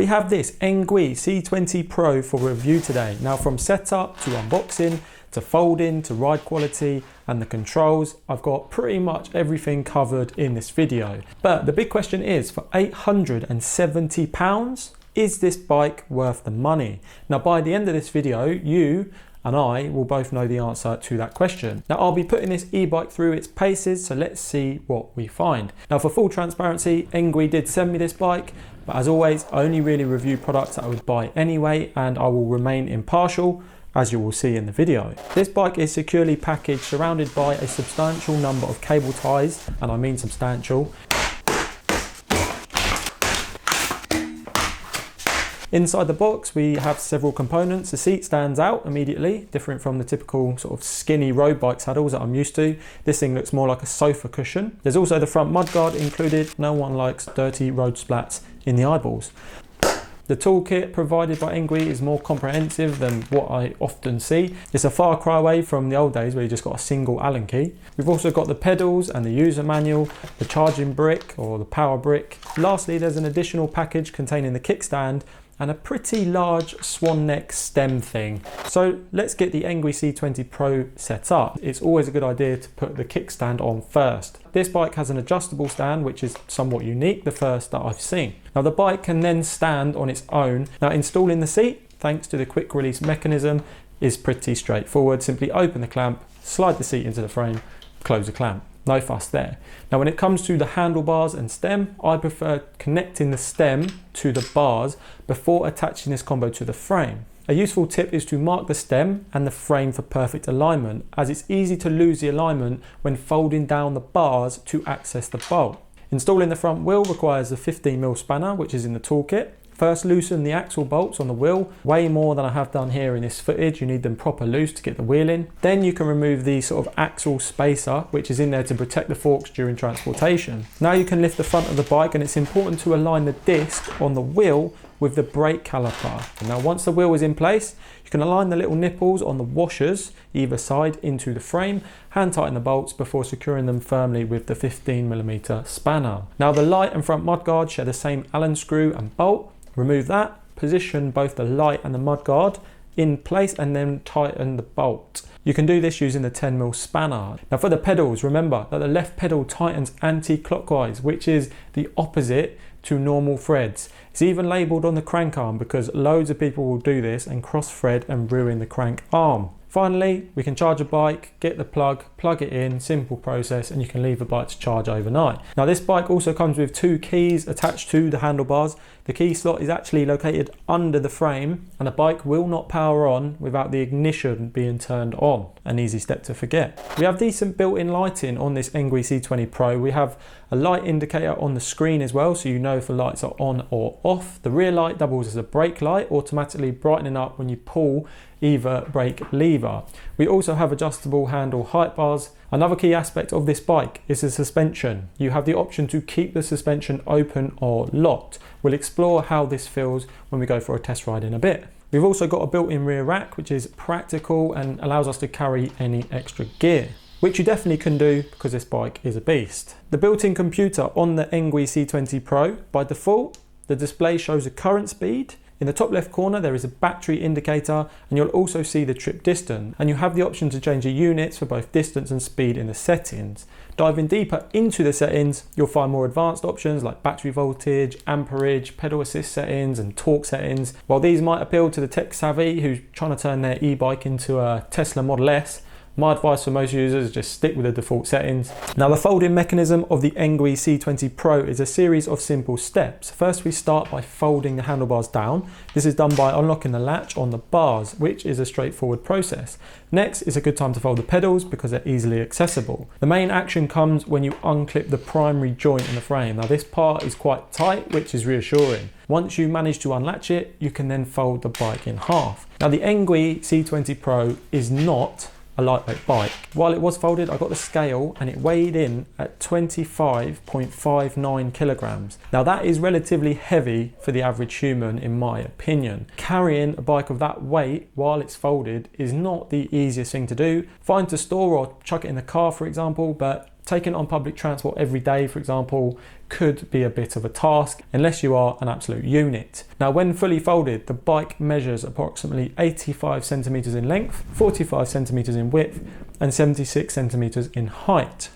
We have this Engwe C20 Pro for review today. Now from setup to unboxing, to folding, to ride quality and the controls, I've got pretty much everything covered in this video. But the big question is, for £870, is this bike worth the money? Now by the end of this video, you and I will both know the answer to that question. Now I'll be putting this e-bike through its paces, so let's see what we find. Now for full transparency, Engwe did send me this bike, but as always, I only really review products that I would buy anyway, and I will remain impartial, as you will see in the video. This bike is securely packaged, surrounded by a substantial number of cable ties, and I mean substantial. Inside the box, we have several components. The seat stands out immediately, different from the typical sort of skinny road bike saddles that I'm used to. This thing looks more like a sofa cushion. There's also the front mudguard included. No one likes dirty road splats in the eyeballs. The toolkit provided by Engwe is more comprehensive than what I often see. It's a far cry away from the old days where you just got a single Allen key. We've also got the pedals and the user manual, the charging brick or the power brick. Lastly, there's an additional package containing the kickstand and a pretty large swan neck stem thing. So let's get the Engwe C20 Pro set up. It's always a good idea to put the kickstand on first. This bike has an adjustable stand, which is somewhat unique, the first that I've seen. Now the bike can then stand on its own. Now installing the seat, thanks to the quick release mechanism, is pretty straightforward. Simply open the clamp, slide the seat into the frame, close the clamp. No fuss there. Now when it comes to the handlebars and stem, I prefer connecting the stem to the bars before attaching this combo to the frame. A useful tip is to mark the stem and the frame for perfect alignment, as it's easy to lose the alignment when folding down the bars to access the bolt. Installing the front wheel requires a 15mm spanner, which is in the toolkit. First, loosen the axle bolts on the wheel, way more than I have done here in this footage. You need them proper loose to get the wheel in. Then you can remove the sort of axle spacer, which is in there to protect the forks during transportation. Now you can lift the front of the bike, and it's important to align the disc on the wheel with the brake caliper. Now once the wheel is in place, you can align the little nipples on the washers either side into the frame, hand tighten the bolts before securing them firmly with the 15mm spanner. Now the light and front mudguard share the same Allen screw and bolt. Remove that, position both the light and the mudguard in place, and then tighten the bolt. You can do this using the 10mm spanner. Now for the pedals, remember that the left pedal tightens anti-clockwise, which is the opposite to normal threads. It's even labelled on the crank arm because loads of people will do this and cross thread and ruin the crank arm. Finally, we can charge a bike, get the plug it in, simple process, and you can leave the bike to charge overnight. Now this bike also comes with two keys attached to the handlebars. The key slot is actually located under the frame, and the bike will not power on without the ignition being turned on. An easy step to forget. We have decent built-in lighting on this Engwe C20 Pro. We have a light indicator on the screen as well, so you know if the lights are on or off. The rear light doubles as a brake light, automatically brightening up when you pull either brake lever. We also have adjustable handle height bars. Another key aspect of this bike is the suspension. You have the option to keep the suspension open or locked. We'll explore how this feels when we go for a test ride in a bit. We've also got a built-in rear rack, which is practical and allows us to carry any extra gear, which you definitely can do because this bike is a beast. The built-in computer on the Engwe C20 Pro, by default, the display shows the current speed. In the top left corner, there is a battery indicator, and you'll also see the trip distance, and you have the option to change the units for both distance and speed in the settings. Diving deeper into the settings, you'll find more advanced options like battery voltage, amperage, pedal assist settings, and torque settings. While these might appeal to the tech savvy who's trying to turn their e-bike into a Tesla Model S, my advice for most users is just stick with the default settings. Now the folding mechanism of the Engwe C20 Pro is a series of simple steps. First we start by folding the handlebars down. This is done by unlocking the latch on the bars, which is a straightforward process. Next is a good time to fold the pedals because they're easily accessible. The main action comes when you unclip the primary joint in the frame. Now this part is quite tight, which is reassuring. Once you manage to unlatch it, you can then fold the bike in half. Now the Engwe C20 Pro is not a lightweight bike. While it was folded, I got the scale and it weighed in at 25.59 kilograms. Now that is relatively heavy for the average human in my opinion. Carrying a bike of that weight while it's folded is not the easiest thing to do. Fine to store or chuck it in the car for example, but taking it on public transport every day, for example, could be a bit of a task unless you are an absolute unit. Now, when fully folded, the bike measures approximately 85 centimeters in length, 45 centimeters in width, and 76 centimeters in height.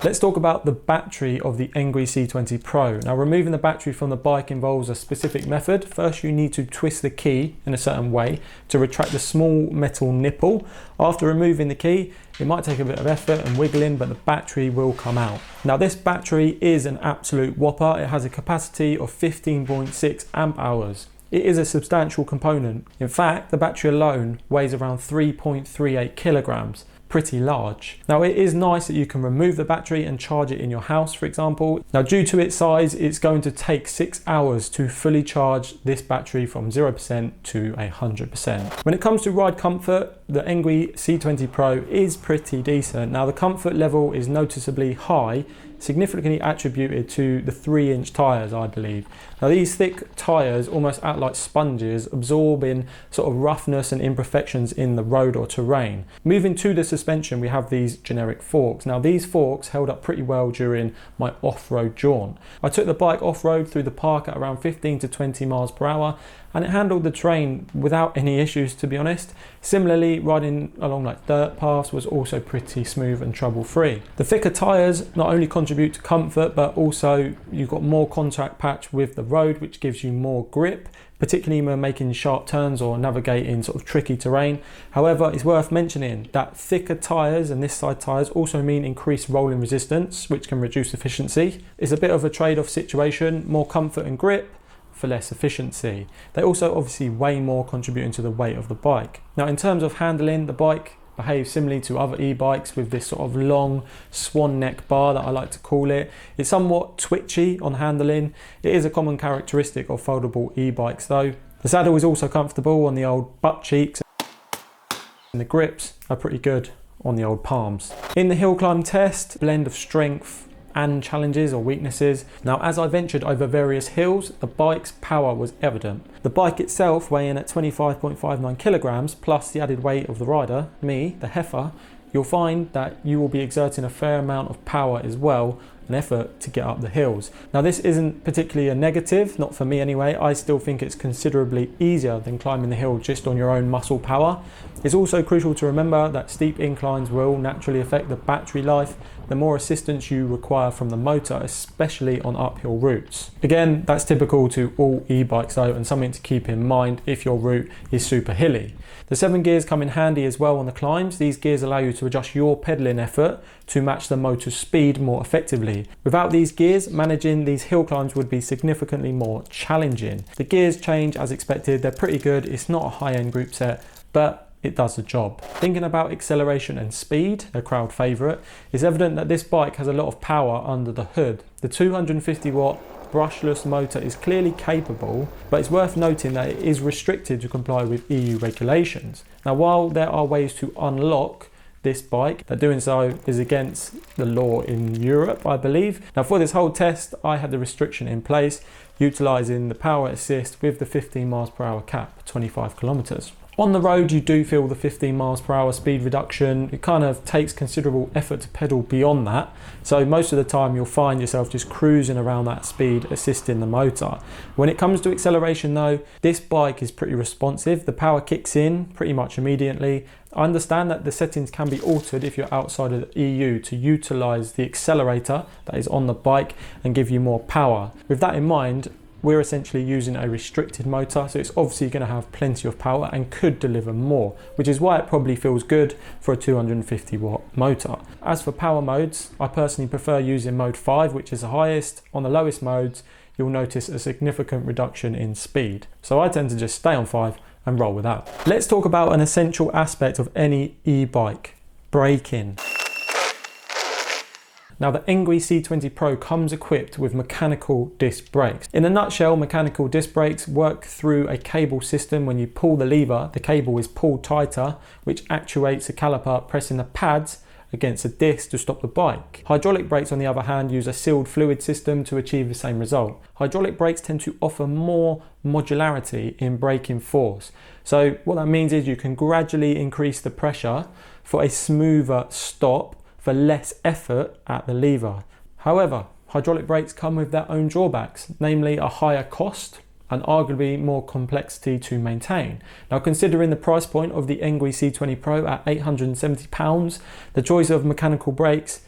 Let's talk about the battery of the Engwe C20 Pro. Now, removing the battery from the bike involves a specific method. First, you need to twist the key in a certain way to retract the small metal nipple. After removing the key, it might take a bit of effort and wiggling, but the battery will come out. Now, this battery is an absolute whopper. It has a capacity of 15.6 amp hours. It is a substantial component. In fact, the battery alone weighs around 3.38 kilograms. Pretty large. Now, it is nice that you can remove the battery and charge it in your house, for example. Now, due to its size, it's going to take 6 hours to fully charge this battery from 0% to 100%. When it comes to ride comfort, the Engwe C20 Pro is pretty decent. Now, the comfort level is noticeably high, significantly attributed to the 3-inch tyres, I believe. Now, these thick tyres almost act like sponges, absorbing sort of roughness and imperfections in the road or terrain. Moving to the suspension, we have these generic forks. Now, these forks held up pretty well during my off-road jaunt. I took the bike off-road through the park at around 15 to 20 miles per hour, and it handled the terrain without any issues, to be honest. Similarly, riding along like dirt paths was also pretty smooth and trouble-free. The thicker tyres not only contribute to comfort, but also you've got more contact patch with the road, which gives you more grip, particularly when making sharp turns or navigating sort of tricky terrain. However, it's worth mentioning that thicker tyres and this side tyres also mean increased rolling resistance, which can reduce efficiency. It's a bit of a trade-off situation, more comfort and grip for less efficiency. They also obviously weigh more, contributing to the weight of the bike. Now, in terms of handling, the bike behaves similarly to other e-bikes with this sort of long swan neck bar that I like to call it. It's somewhat twitchy on handling. It is a common characteristic of foldable e-bikes though. The saddle is also comfortable on the old butt cheeks, and the grips are pretty good on the old palms. In the hill climb test, blend of strength and challenges or weaknesses. Now, as I ventured over various hills, the bike's power was evident. The bike itself, weighing at 25.59 kilograms, plus the added weight of the rider, me, the heifer, you'll find that you will be exerting a fair amount of power as well, an effort to get up the hills. Now, this isn't particularly a negative, not for me anyway. I still think it's considerably easier than climbing the hill just on your own muscle power. It's also crucial to remember that steep inclines will naturally affect the battery life, the more assistance you require from the motor, especially on uphill routes. Again, that's typical to all e-bikes though, and something to keep in mind if your route is super hilly. The 7 gears come in handy as well on the climbs. These gears allow you to adjust your pedaling effort to match the motor's speed more effectively. Without these gears, managing these hill climbs would be significantly more challenging. The gears change as expected, they're pretty good. It's not a high-end group set, but it does the job. Thinking about acceleration and speed, a crowd favourite, it's evident that this bike has a lot of power under the hood. The 250 watt brushless motor is clearly capable, but it's worth noting that it is restricted to comply with EU regulations. Now, while there are ways to unlock this bike, that doing so is against the law in Europe, I believe. Now, for this whole test, I had the restriction in place, utilising the power assist with the 15 miles per hour cap, 25 kilometers. On the road, you do feel the 15 miles per hour speed reduction. It kind of takes considerable effort to pedal beyond that. So most of the time you'll find yourself just cruising around that speed, assisting the motor. When it comes to acceleration though, this bike is pretty responsive. The power kicks in pretty much immediately. I understand that the settings can be altered if you're outside of the EU to utilize the accelerator that is on the bike and give you more power. With that in mind, we're essentially using a restricted motor, so it's obviously going to have plenty of power and could deliver more, which is why it probably feels good for a 250 watt motor. As for power modes, I personally prefer using mode 5, which is the highest. On the lowest modes, you'll notice a significant reduction in speed. So I tend to just stay on 5 and roll with that. Let's talk about an essential aspect of any e-bike, braking. Now, the Engwe C20 Pro comes equipped with mechanical disc brakes. In a nutshell, mechanical disc brakes work through a cable system. When you pull the lever, the cable is pulled tighter, which actuates the caliper, pressing the pads against a disc to stop the bike. Hydraulic brakes, on the other hand, use a sealed fluid system to achieve the same result. Hydraulic brakes tend to offer more modularity in braking force. So what that means is you can gradually increase the pressure for a smoother stop for less effort at the lever. However, hydraulic brakes come with their own drawbacks, namely a higher cost and arguably more complexity to maintain. Now, considering the price point of the Engwe C20 Pro at £870, the choice of mechanical brakes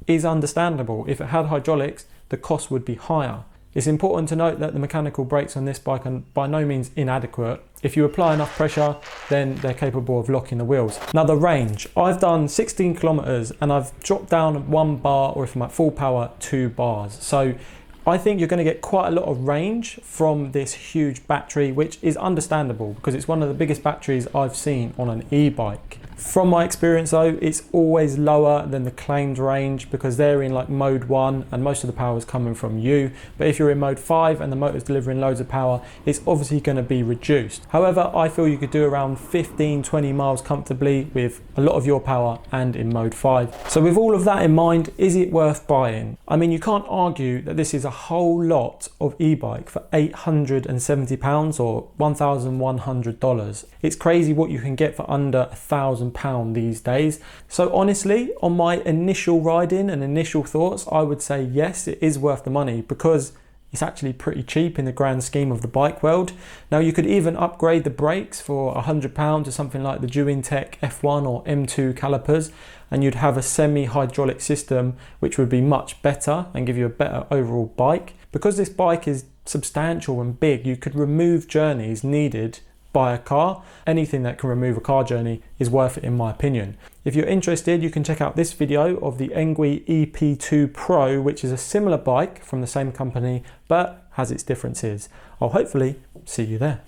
is understandable. If it had hydraulics, the cost would be higher. It's important to note that the mechanical brakes on this bike are by no means inadequate. If you apply enough pressure, then they're capable of locking the wheels. Now, the range. I've done 16 kilometers and I've dropped down 1 bar, or if I'm at full power, 2 bars. So I think you're going to get quite a lot of range from this huge battery, which is understandable because it's one of the biggest batteries I've seen on an e-bike. From my experience though, it's always lower than the claimed range because they're in like mode 1 and most of the power is coming from you. But if you're in mode 5 and the motor's delivering loads of power, it's obviously going to be reduced. However, I feel you could do around 15-20 miles comfortably with a lot of your power and in mode 5. So with all of that in mind, is it worth buying? I mean, you can't argue that this is a whole lot of e-bike for £870 or $1,100. It's crazy what you can get for under £1,000 these days. So honestly, on my initial riding and initial thoughts, I would say yes, it is worth the money because it's actually pretty cheap in the grand scheme of the bike world. Now, you could even upgrade the brakes for £100 to something like the Duintech F1 or M2 calipers, and you'd have a semi-hydraulic system which would be much better and give you a better overall bike. Because this bike is substantial and big, you could remove journeys needed by a car. Anything that can remove a car journey is worth it in my opinion. If you're interested, you can check out this video of the Engwe EP2 Pro, which is a similar bike from the same company but has its differences. I'll hopefully see you there.